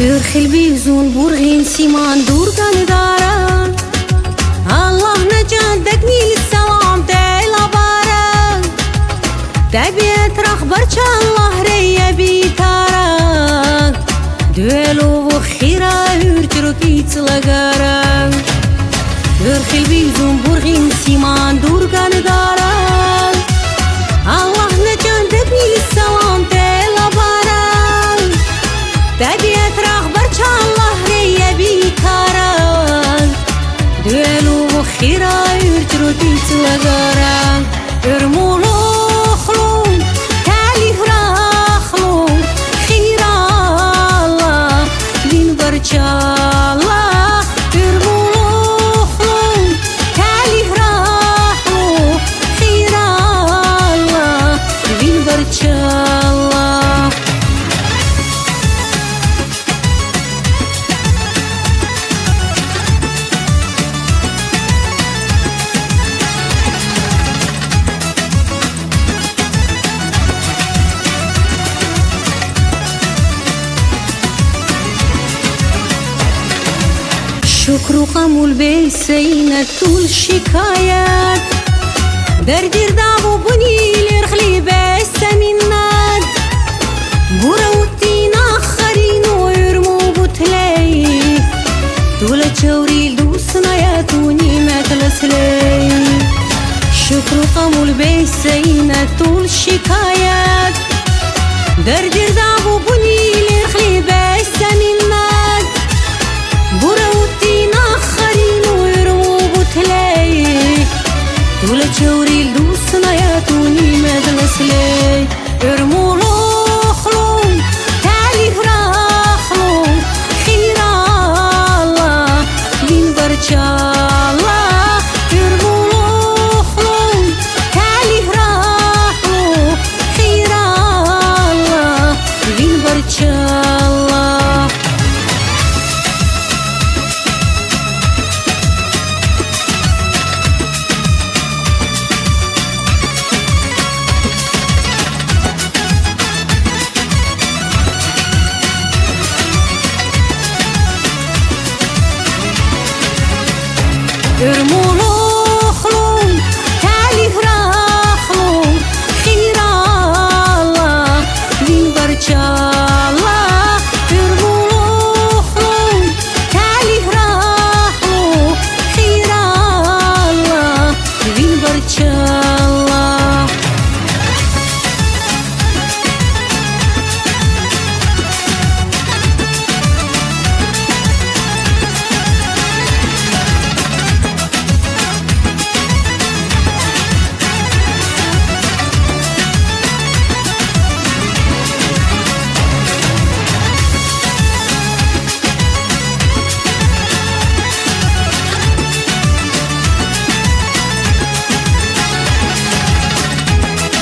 Örxil bizun burgin siman durgan dara Allah necaddek nil salam tela bara Tabiat rahbarcha Allah reya bitara Duelo و خيرا ürtürki tslagara Örxil bizun burgin siman durgan dara Allah necaddek nil salam tela bara Tabiat rahbarcha Allah reya bitara Duelo و خيرا ürtürki tslagara Örmulu xlum tali raxlum خيرا Allah din barcha Allah Örmulu xlum tali raxlum خيرا Allah din barcha Allah شكر قمول بيسينا طول شكايات دردير دابو بني لرخلي بس منات بروتين آخرين ويرمو بطلي طول تشوري لدوسنا ياتوني مكلسلي شكر قمول بيسينا طول شكايات دردير دابو بني لرخلي بس منات بروتين آخرين ويرمو بطلي طول تشوري لدوسنا ياتوني مدلسلي ارمو